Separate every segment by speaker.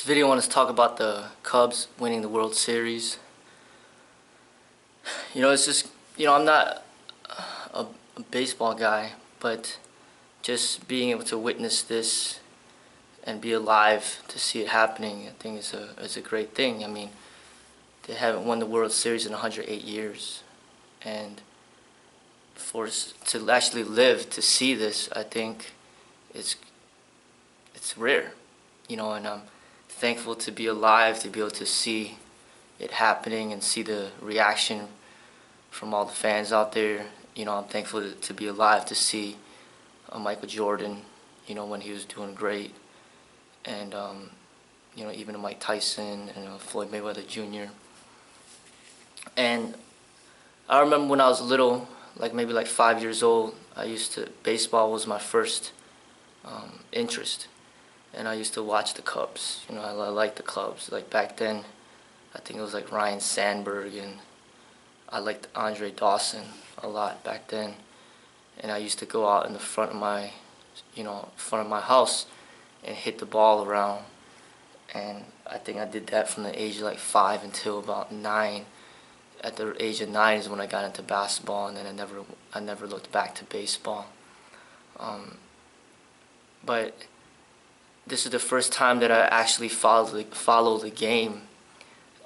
Speaker 1: This video I want to talk about the Cubs winning the World Series. It's just, I'm not a baseball guy, but just being able to witness this and be alive to see it happening, I think is a great thing. I mean, they haven't won the World Series in 108 years, and for us to actually live to see this, I think it's rare, and I'm thankful to be alive, to be able to see it happening and see the reaction from all the fans out there. I'm thankful to be alive to see Michael Jordan, when he was doing great, and even Mike Tyson and Floyd Mayweather Jr. And I remember when I was little, maybe 5 years old, baseball was my first interest. And I used to watch the Cubs. I liked the Cubs. Back then, I think it was Ryan Sandberg, and I liked Andre Dawson a lot back then. And I used to go out in the front of my house and hit the ball around. And I think I did that from the age of 5 until about 9. At the age of 9 is when I got into basketball, and then I never looked back to baseball. But this is the first time that I actually followed the game.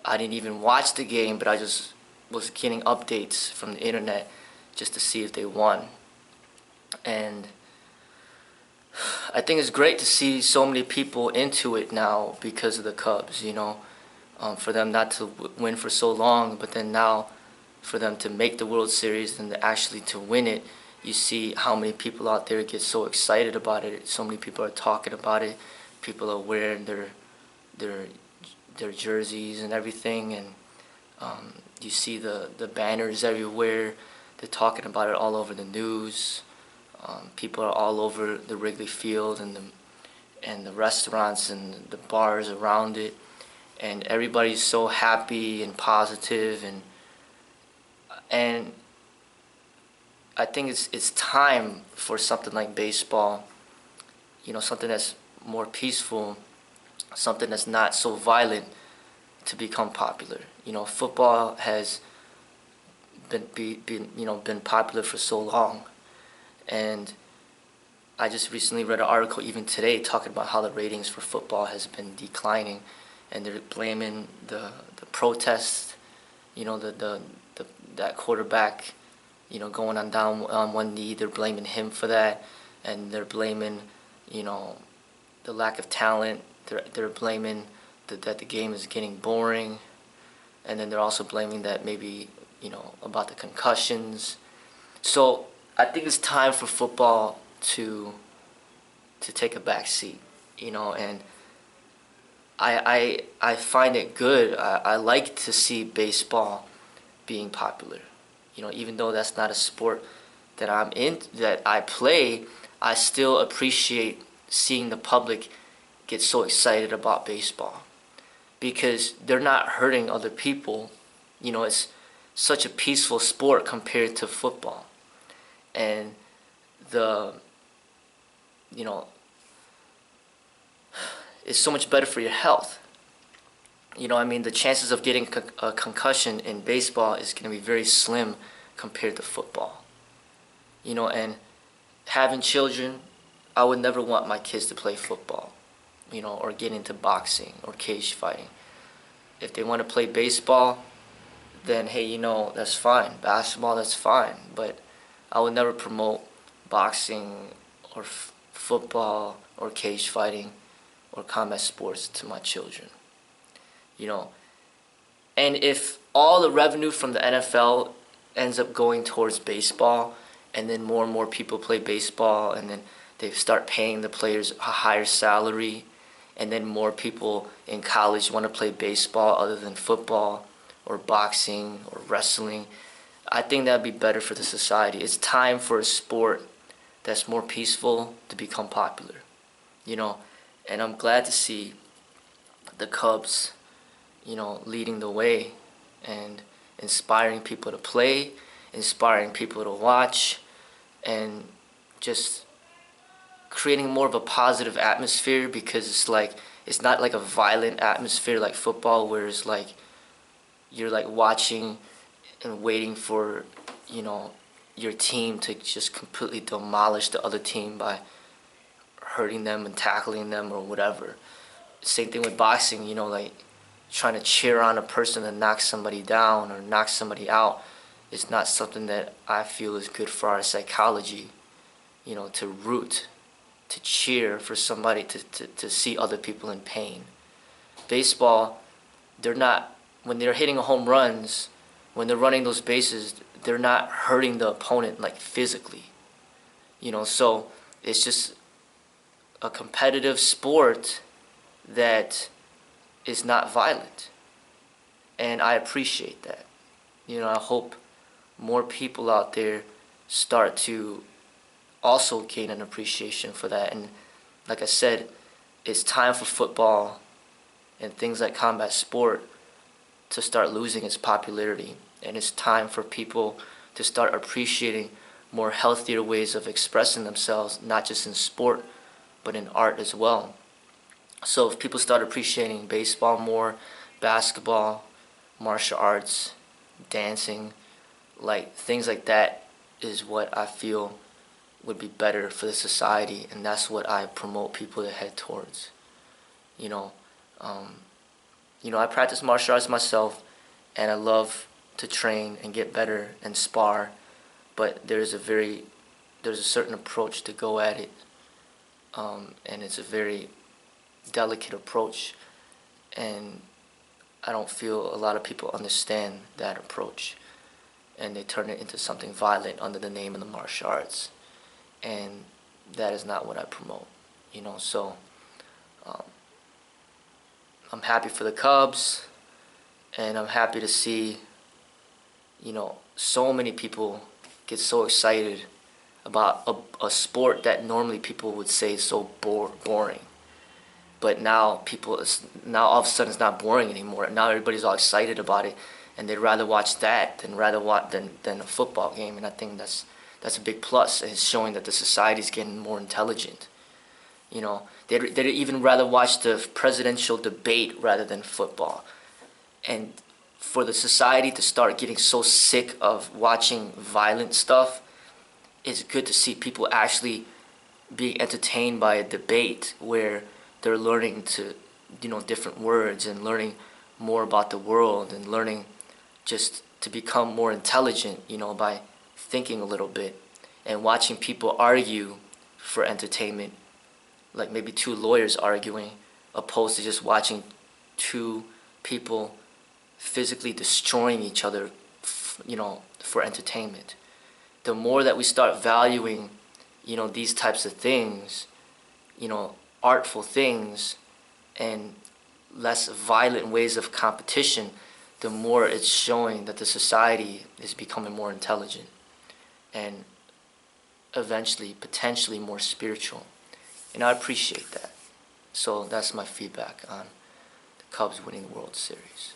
Speaker 1: I didn't even watch the game, but I just was getting updates from the internet just to see if they won. And I think it's great to see so many people into it now because of the Cubs, for them not to win for so long, but then now for them to make the World Series and actually to win it. You see how many people out there get so excited about it. So many people are talking about it. People are wearing their jerseys and everything, and you see the banners everywhere. They're talking about it all over the news. People are all over the Wrigley Field and the restaurants and the bars around it, and everybody's so happy and positive, and I think it's time for something like baseball, something that's more peaceful, something that's not so violent, to become popular. Football has been popular for so long, and I just recently read an article even today talking about how the ratings for football has been declining, and they're blaming the protests, that quarterback, going on down on one knee. They're blaming him for that, and they're blaming, the lack of talent. They're blaming that the game is getting boring, and then they're also blaming that maybe, about the concussions. So I think it's time for football to take a back seat, and I find it good. I like to see baseball being popular. Even though that's not a sport that that I play, I still appreciate seeing the public get so excited about baseball, because they're not hurting other people. It's such a peaceful sport compared to football, and it's so much better for your health. The chances of getting a concussion in baseball is going to be very slim compared to football. And having children, I would never want my kids to play football, or get into boxing or cage fighting. If they want to play baseball, then hey, that's fine. Basketball, that's fine. But I would never promote boxing or football or cage fighting or combat sports to my children. And if all the revenue from the NFL ends up going towards baseball, and then more and more people play baseball, and then they start paying the players a higher salary, and then more people in college want to play baseball other than football or boxing or wrestling, I think that'd be better for the society. It's time for a sport that's more peaceful to become popular, and I'm glad to see the Cubs, leading the way and inspiring people to play, inspiring people to watch, and just creating more of a positive atmosphere, because it's it's not like a violent atmosphere like football, where it's like you're like watching and waiting for, you know, your team to just completely demolish the other team by hurting them and tackling them or whatever. Same thing with boxing, you know, like trying to cheer on a person to knock somebody down or knock somebody out is not something that I feel is good for our psychology. You know, to root, to cheer for somebody to see other people in pain. Baseball, they're not, when they're hitting home runs, when they're running those bases, they're not hurting the opponent like physically. You know, so it's just a competitive sport that is not violent. And I appreciate that. You know, I hope more people out there start to also gain an appreciation for that. And like I said, it's time for football and things like combat sport to start losing its popularity. And it's time for people to start appreciating more healthier ways of expressing themselves, not just in sport, but in art as well. So if people start appreciating baseball more, basketball, martial arts, dancing, like things like that is what I feel would be better for the society, and that's what I promote people to head towards. You know, I practice martial arts myself, and I love to train and get better and spar, but there's a certain approach to go at it, and it's a very delicate approach, and I don't feel a lot of people understand that approach, and they turn it into something violent under the name of the martial arts, and that is not what I promote, you know. So I'm happy for the Cubs, and I'm happy to see, you know, so many people get so excited about a sport that normally people would say is so boring. But now now all of a sudden it's not boring anymore. Now everybody's all excited about it, and they'd rather watch that than a football game. And I think that's a big plus. And it's showing that the society's getting more intelligent. You know, they'd even rather watch the presidential debate rather than football. And for the society to start getting so sick of watching violent stuff, it's good to see people actually being entertained by a debate where they're learning to, you know, different words and learning more about the world and learning just to become more intelligent, you know, by thinking a little bit and watching people argue for entertainment, like maybe two lawyers arguing, opposed to just watching two people physically destroying each other, you know, for entertainment. The more that we start valuing, you know, these types of things, you know, artful things and less violent ways of competition, the more it's showing that the society is becoming more intelligent and eventually, potentially more spiritual. And I appreciate that. So that's my feedback on the Cubs winning the World Series.